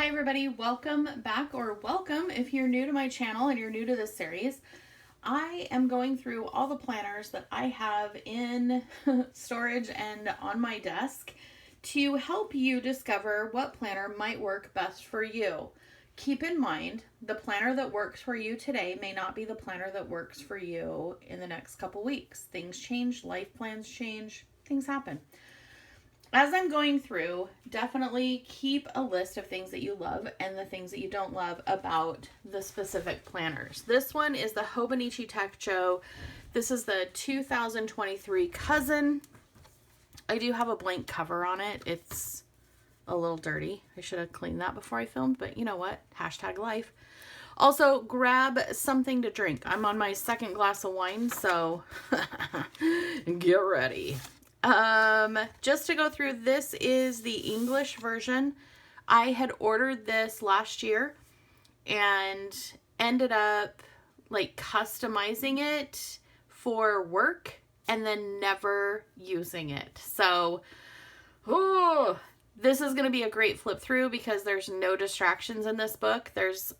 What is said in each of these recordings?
Hi everybody, welcome back, or welcome if you're new to my channel and you're new to this series. I am going through all the planners that I have in storage and on my desk to help you discover what planner might work best for you. Keep in mind, the planner that works for you today may not be the planner that works for you in the next couple weeks. Things change, life plans change, things happen. As I'm going through, definitely keep a list of things that you love and the things that you don't love about the specific planners. This one is the Hobonichi Techo. This is the 2023 Cousin. I do have a blank cover on it. It's a little dirty. I should have cleaned that before I filmed, but you know what? Hashtag life. Also, grab something to drink. I'm on my second glass of wine, so get ready. Just to go through, this is the English version. I had ordered this last year and ended up like customizing it for work and then never using it. So, this is going to be a great flip through because there's no distractions in this book.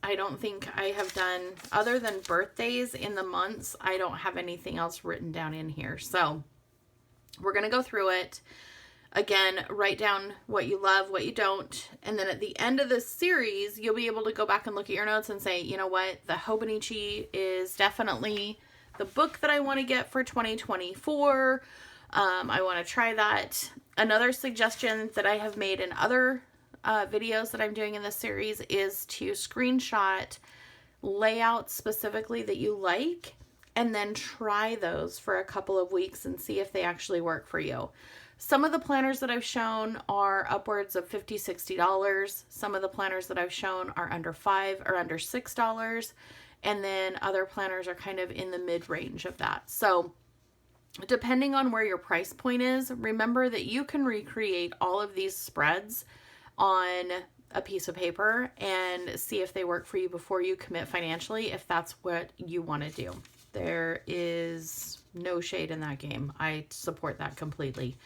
I don't think I have done, other than birthdays in the months, I don't have anything else written down in here. So, we're going to go through it. Again, write down what you love, what you don't. And then at the end of this series, you'll be able to go back and look at your notes and say, you know what? The Hobonichi is definitely the book that I want to get for 2024. I want to try that. Another suggestion that I have made in other videos that I'm doing in this series is to screenshot layouts specifically that you like, and then try those for a couple of weeks and see if they actually work for you. Some of the planners that I've shown are upwards of $50, $60. Some of the planners that I've shown are under $5 or under $6. And then other planners are kind of in the mid-range of that. So depending on where your price point is, remember that you can recreate all of these spreads on a piece of paper and see if they work for you before you commit financially, if that's what you want to do. There is no shade in that game. I support that completely.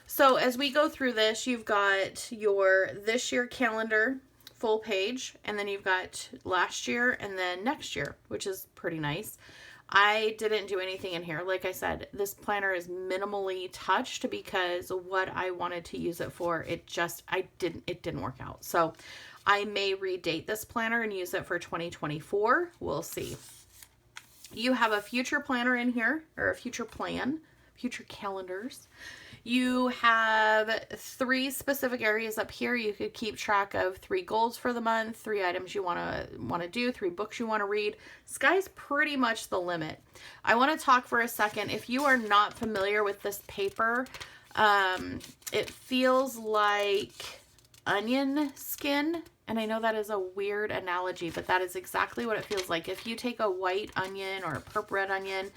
So as we go through this, you've got your this year calendar full page, and then you've got last year and then next year, which is pretty nice. I didn't do anything in here. Like I said, this planner is minimally touched because what I wanted to use it for, it didn't work out. So I may redate this planner and use it for 2024. We'll see. You have a future planner in here, or a future plan, future calendars. You have 3 specific areas up here. You could keep track of 3 goals for the month, 3 items you want to do, 3 books you want to read. Sky's pretty much the limit. I want to talk for a second. If you are not familiar with this paper, it feels like onion skin. And I know that is a weird analogy, but that is exactly what it feels like. If you take a white onion or a purple red onion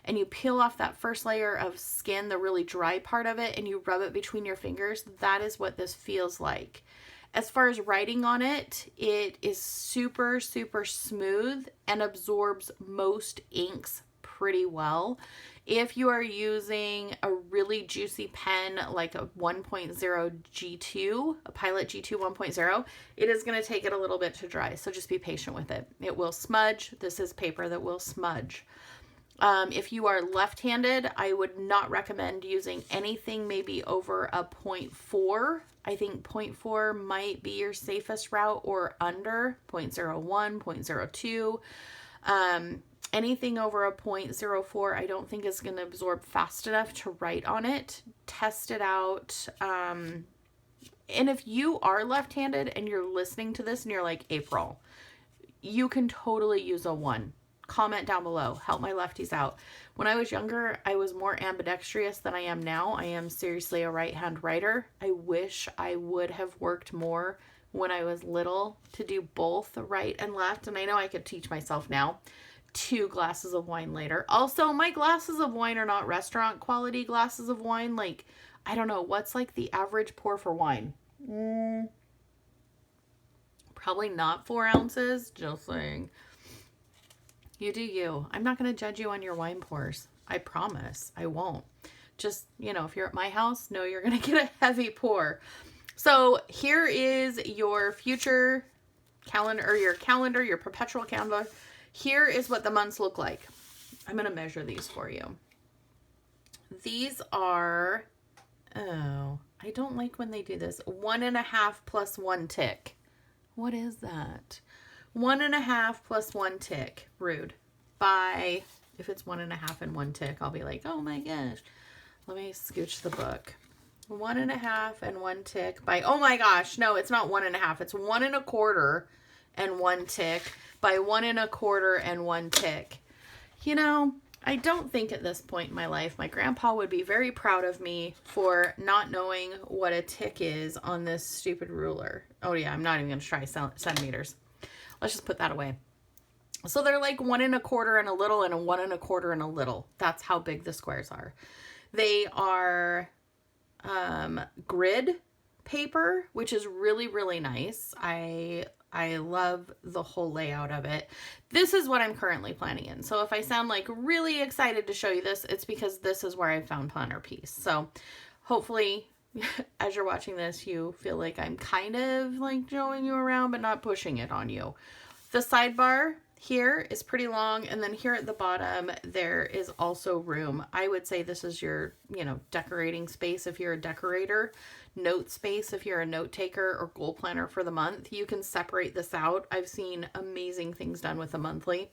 and you peel off that first layer of skin, the really dry part of it, and you rub it between your fingers, that is what this feels like. As far as writing on it, it is super, super smooth and absorbs most inks pretty well. If you are using a really juicy pen like a 1.0 G2, a Pilot G2 1.0, it is going to take it a little bit to dry, so just be patient with it. It will smudge. This is paper that will smudge. If you are left-handed, I would not recommend using anything maybe over a 0.4. I think 0.4 might be your safest route, or under 0.01, 0.02. Anything over a 0.04, I don't think is going to absorb fast enough to write on it. Test it out. And if you are left-handed and you're listening to this and you're like, April, you can totally use a 1. Comment down below. Help my lefties out. When I was younger, I was more ambidextrous than I am now. I am seriously a right-hand writer. I wish I would have worked more when I was little to do both right and left. And I know I could teach myself now. 2 glasses of wine later. Also, my glasses of wine are not restaurant quality glasses of wine. Like, I don't know, what's like the average pour for wine? Probably not 4 ounces. Just saying. You do you. I'm not going to judge you on your wine pours. I promise. I won't. Just, you know, if you're at my house, know you're going to get a heavy pour. So here is your future calendar, or your perpetual calendar. Here is what the months look like. I'm going to measure these for you. These are, oh, I don't like when they do this. 1.5 plus 1 tick. What is that? 1.5 plus 1 tick. Rude. By, if it's 1.5 and 1 tick, I'll be like, oh my gosh. Let me scooch the book. 1.5 and 1 tick by, oh my gosh, no, it's not 1.5. It's 1.25 and 1 tick by 1.25 and 1 tick. You know, I don't think at this point in my life, my grandpa would be very proud of me for not knowing what a tick is on this stupid ruler. Oh yeah, I'm not even going to try centimeters. Let's just put that away. So they're like 1.25 and a little and a 1.25 and a little. That's how big the squares are. They are grid paper, which is really, really nice. I love the whole layout of it. This is what I'm currently planning in. So if I sound like really excited to show you this, it's because this is where I found planner piece. So hopefully as you're watching this, you feel like I'm kind of like showing you around, but not pushing it on you. The sidebar here is pretty long. And then here at the bottom, there is also room. I would say this is your, decorating space if you're a decorator. Note space if you're a note taker or goal planner for the month. You can separate this out. I've seen amazing things done with a monthly.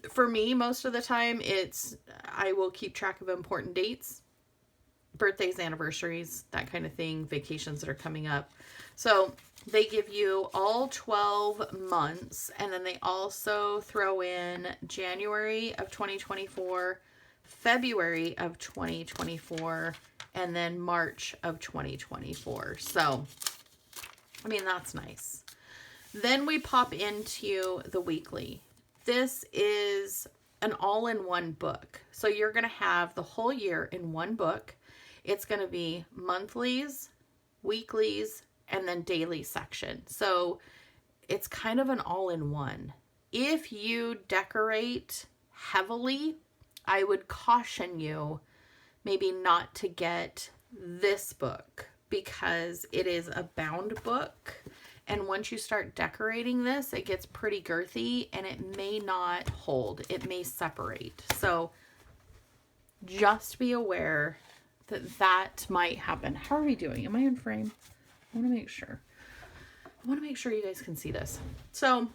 For me, most of the time, I will keep track of important dates, birthdays, anniversaries, that kind of thing, vacations that are coming up. So they give you all 12 months, and then they also throw in January of 2024, February of 2024, and then March of 2024. So, I mean, that's nice. Then we pop into the weekly. This is an all-in-one book. So you're going to have the whole year in one book. It's going to be monthlies, weeklies, and then daily section. So it's kind of an all-in-one. If you decorate heavily, I would caution you maybe not to get this book because it is a bound book. And once you start decorating this, it gets pretty girthy and it may not hold. It may separate. So just be aware that might happen. How are we doing? Am I in frame? I want to make sure. I want to make sure you guys can see this. So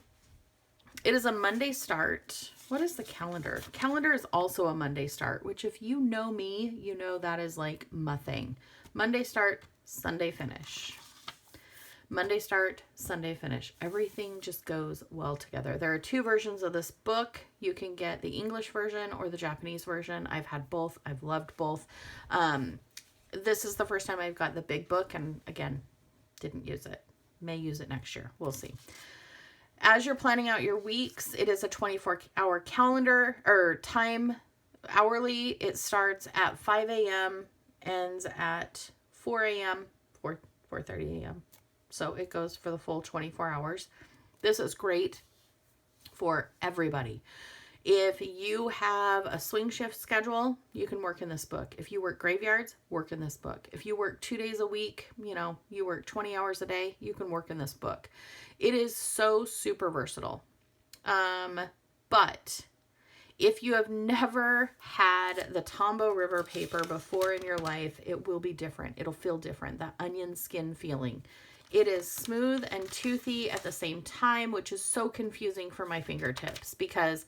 it is a Monday start. What is the calendar? Calendar is also a Monday start, which if you know me, you know that is like my thing. Monday start, Sunday finish. Monday start, Sunday finish. Everything just goes well together. There are 2 versions of this book. You can get the English version or the Japanese version. I've had both. I've loved both. This is the first time I've got the big book, and again, didn't use it. May use it next year. We'll see. As you're planning out your weeks, it is a 24-hour calendar or time hourly. It starts at 5 a.m., ends at 4 a.m., 4:30 a.m. So it goes for the full 24 hours. This is great for everybody. If you have a swing shift schedule, you can work in this book. If you work graveyards, work in this book. If you work 2 days a week, you work 20 hours a day, you can work in this book. It is so super versatile. But if you have never had the Tombow River paper before in your life, it will be different. It'll feel different. That onion skin feeling. It is smooth and toothy at the same time, which is so confusing for my fingertips because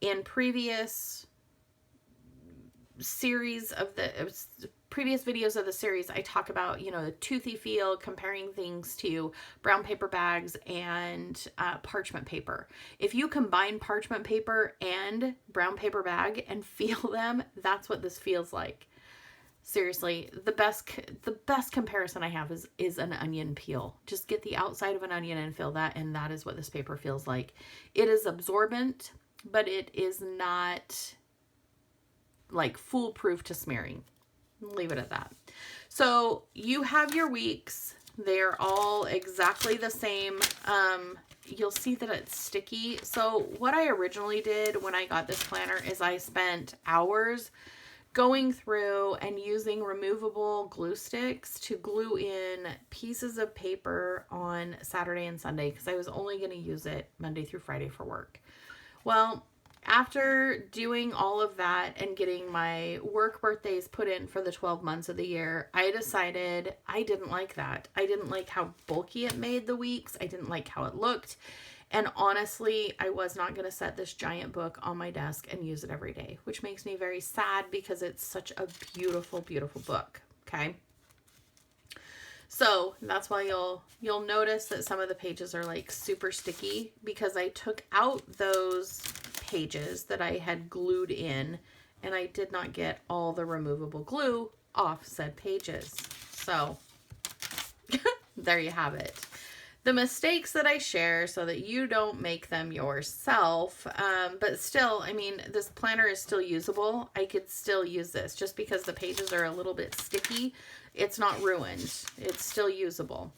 in previous series of previous videos of the series, I talk about, the toothy feel, comparing things to brown paper bags and parchment paper. If you combine parchment paper and brown paper bag and feel them, that's what this feels like. Seriously, the best comparison I have is an onion peel. Just get the outside of an onion and feel that, and that is what this paper feels like. It is absorbent, but it is not like foolproof to smearing. Leave it at that. So you have your weeks. They're all exactly the same. You'll see that it's sticky. So what I originally did when I got this planner is I spent hours going through and using removable glue sticks to glue in pieces of paper on Saturday and Sunday because I was only going to use it Monday through Friday for work. Well, after doing all of that and getting my work birthdays put in for the 12 months of the year, I decided I didn't like that. I didn't like how bulky it made the weeks. I didn't like how it looked. And honestly, I was not going to set this giant book on my desk and use it every day, which makes me very sad because it's such a beautiful, beautiful book. Okay. So that's why you'll notice that some of the pages are like super sticky because I took out those pages that I had glued in and I did not get all the removable glue off said pages. So there you have it. The mistakes that I share so that you don't make them yourself. But still, I mean, this planner is still usable. I could still use this just because the pages are a little bit sticky. It's not ruined. It's still usable.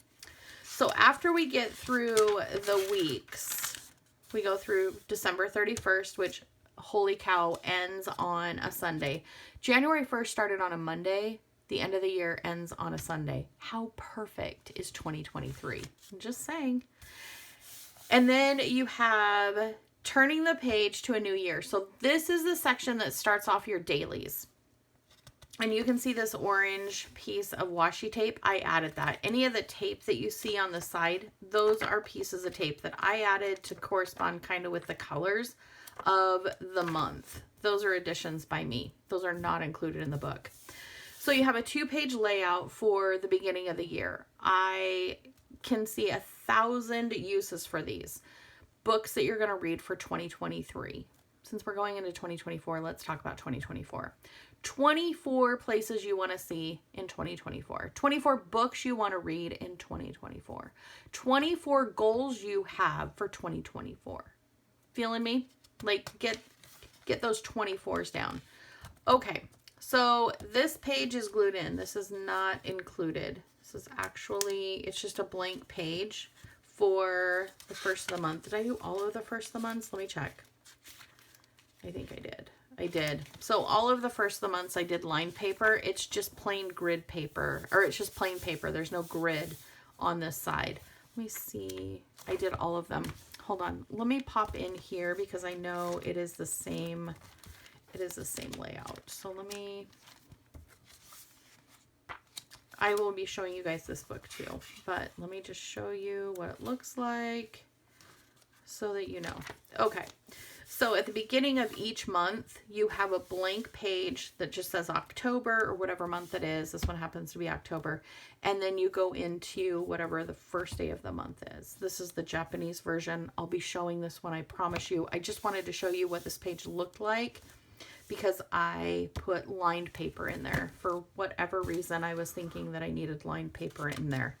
So after we get through the weeks, we go through December 31st, which, holy cow, ends on a Sunday. January 1st started on a Monday. The end of the year ends on a Sunday. How perfect is 2023? I'm just saying. And then you have turning the page to a new year. So this is the section that starts off your dailies. And you can see this orange piece of washi tape. I added that. Any of the tape that you see on the side, those are pieces of tape that I added to correspond kind of with the colors of the month. Those are additions by me. Those are not included in the book. So you have a 2-page layout for the beginning of the year. I can see 1,000 uses for these. Books that you're going to read for 2023. Since we're going into 2024, let's talk about 2024. 24 places you want to see in 2024. 24 books you want to read in 2024. 24 goals you have for 2024. Feeling me? Like, get those 24s down. Okay. So this page is glued in. This is not included. This is actually, it's just a blank page for the first of the month. Did I do all of the first of the months? Let me check. I think I did. I did. So all of the first of the months I did lined paper. It's just plain grid paper, or it's just plain paper. There's no grid on this side. Let me see. I did all of them. Hold on. Let me pop in here because I know it is the same. It is the same layout. So I will be showing you guys this book too, but let me just show you what it looks like so that you know. Okay. So at the beginning of each month, you have a blank page that just says October or whatever month it is. This one happens to be October. And then you go into whatever the first day of the month is. This is the Japanese version. I'll be showing this one, I promise you. I just wanted to show you what this page looked like because I put lined paper in there. For whatever reason, I was thinking that I needed lined paper in there.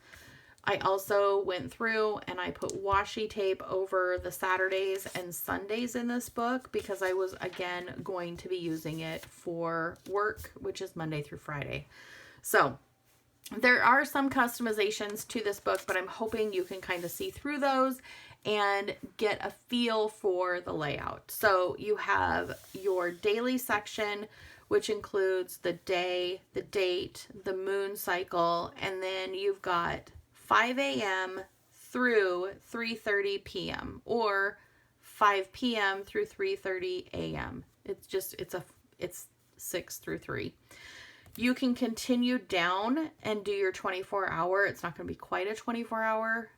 I also went through and I put washi tape over the Saturdays and Sundays in this book because I was, again, going to be using it for work, which is Monday through Friday. So there are some customizations to this book, but I'm hoping you can kind of see through those and get a feel for the layout. So you have your daily section, which includes the day, the date, the moon cycle, and then you've got 5 a.m. through 3:30 p.m. or 5 p.m. through 3:30 a.m. It's 6 through 3. You can continue down and do your 24-hour. It's not going to be quite a 24-hour,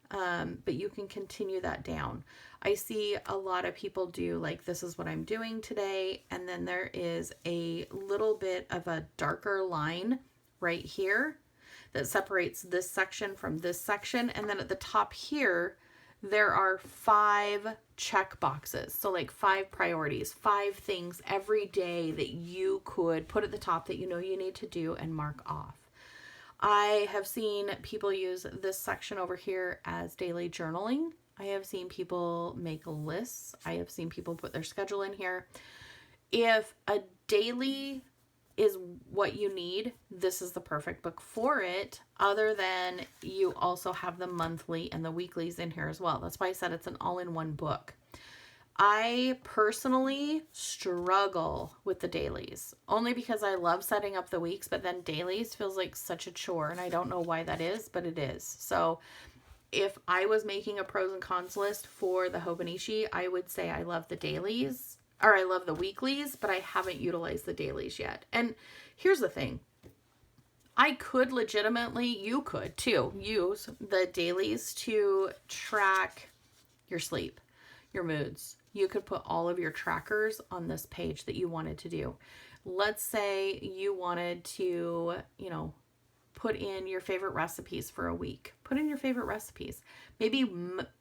but you can continue that down. I see a lot of people do like, this is what I'm doing today, and then there is a little bit of a darker line right here that separates this section from this section. And then at the top here, there are 5 check boxes. So like 5 priorities, 5 things every day that you could put at the top that you know you need to do and mark off. I have seen people use this section over here as daily journaling. I have seen people make lists. I have seen people put their schedule in here. If a daily is what you need, this is the perfect book for it, other than you also have the monthly and the weeklies in here as well. That's why I said it's an all-in-one book. I personally struggle with the dailies, only because I love setting up the weeks, but then dailies feels like such a chore, and I don't know why that is, but it is. So if I was making a pros and cons list for the Hobonichi, I would say I love the dailies, or I love the weeklies, but I haven't utilized the dailies yet. And here's the thing. I could legitimately, you could too, use the dailies to track your sleep, your moods. You could put all of your trackers on this page that you wanted to do. Let's say you wanted to, put in your favorite recipes for a week. Put in your favorite recipes. Maybe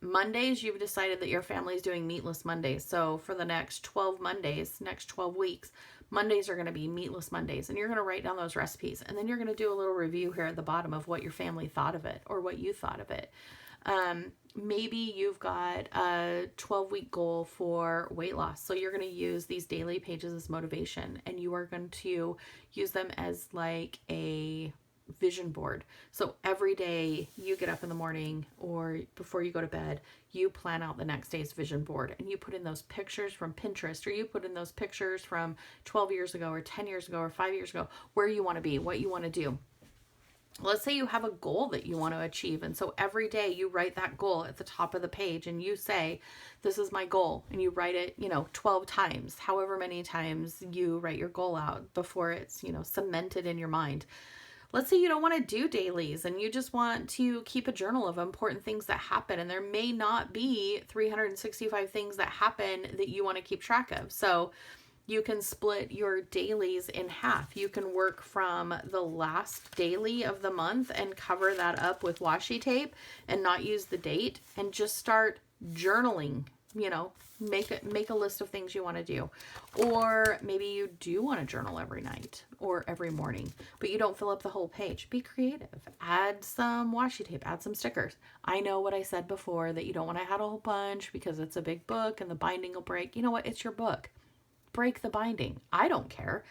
Mondays, you've decided that your family's doing meatless Mondays. So for the next 12 Mondays, next 12 weeks, Mondays are going to be meatless Mondays. And you're going to write down those recipes. And then you're going to do a little review here at the bottom of what your family thought of it or what you thought of it. Maybe you've got a 12-week goal for weight loss. So you're going to use these daily pages as motivation, and you are going to use them as like a vision board. So every day you get up in the morning or before you go to bed, you plan out the next day's vision board, and you put in those pictures from Pinterest, or you put in those pictures from 12 years ago or 10 years ago or 5 years ago, where you want to be, what you want to do. Let's say you have a goal that you want to achieve. And so every day you write that goal at the top of the page and you say, this is my goal. And you write it, 12 times, however many times you write your goal out before it's, cemented in your mind. Let's say you don't want to do dailies and you just want to keep a journal of important things that happen. And there may not be 365 things that happen that you want to keep track of. So you can split your dailies in half. You can work from the last daily of the month and cover that up with washi tape and not use the date, and just start journaling. Make a list of things you want to do. Or maybe you do want to journal every night or every morning, but you don't fill up the whole page. Be creative. Add some washi tape, add some stickers. I know what I said before, that you don't want to add a whole bunch because it's a big book and the binding will break. You know what? It's your book. Break the binding. I don't care.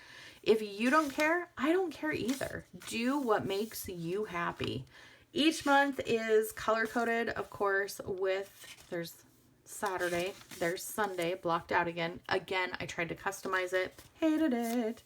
If you don't care, I don't care either. Do what makes you happy. Each month is color coded, of course, there's Saturday, there's Sunday blocked out again. Again, I tried to customize it. Hated it.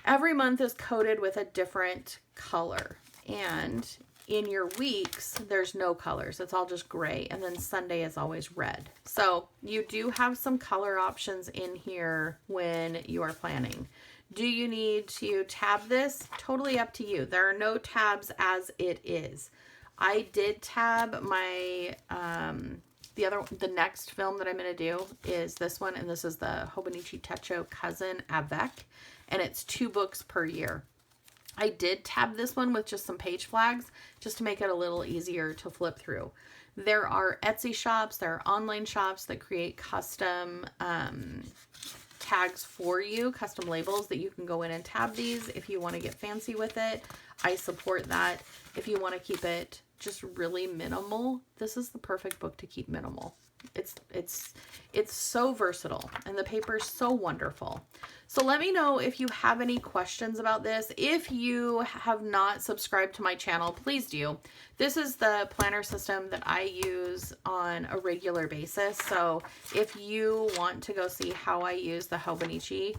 Every month is coded with a different color. And in your weeks, there's no colors. It's all just gray. And then Sunday is always red. So you do have some color options in here when you are planning. Do you need to tab this? Totally up to you. There are no tabs as it is. I did tab my, the next film that I'm going to do is this one. And this is the Hobonichi Techo Cousin A5. And it's 2 books per year. I did tab this one with just some page flags just to make it a little easier to flip through. There are Etsy shops, there are online shops that create custom tags for you, custom labels that you can go in and tab these if you want to get fancy with it. I support that. If you want to keep it just really minimal, this is the perfect book to keep minimal. It's so versatile, and the paper is so wonderful. So let me know if you have any questions about this. If you have not subscribed to my channel, please do. This is the planner system that I use on a regular basis. So if you want to go see how I use the Hobonichi,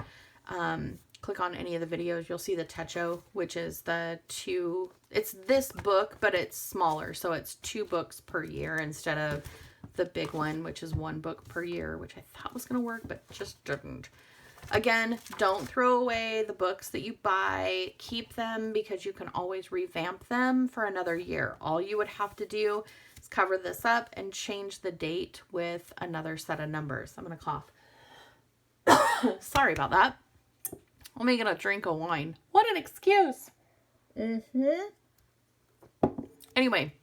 click on any of the videos. You'll see the Techo, which is it's this book, but it's smaller. So it's 2 books per year instead of the big one, which is 1 book per year, which I thought was going to work, but just didn't. Again, don't throw away the books that you buy. Keep them because you can always revamp them for another year. All you would have to do is cover this up and change the date with another set of numbers. I'm going to cough. Sorry about that. Let me get a drink of wine. What an excuse. Anyway,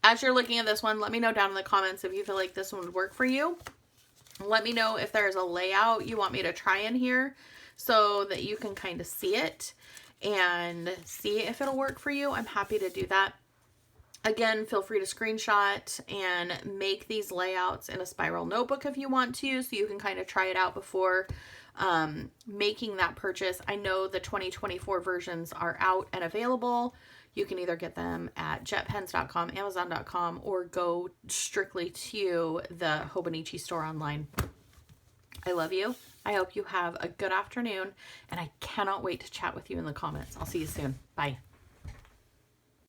as you're looking at this one, let me know down in the comments if you feel like this one would work for you. Let me know if there's a layout you want me to try in here so that you can kind of see it and see if it'll work for you. I'm happy to do that. Again, feel free to screenshot and make these layouts in a spiral notebook if you want to, so you can kind of try it out before making that purchase. I know the 2024 versions are out and available. You can either get them at jetpens.com, amazon.com, or go strictly to the Hobonichi store online. I love you. I hope you have a good afternoon, and I cannot wait to chat with you in the comments. I'll see you soon. Bye.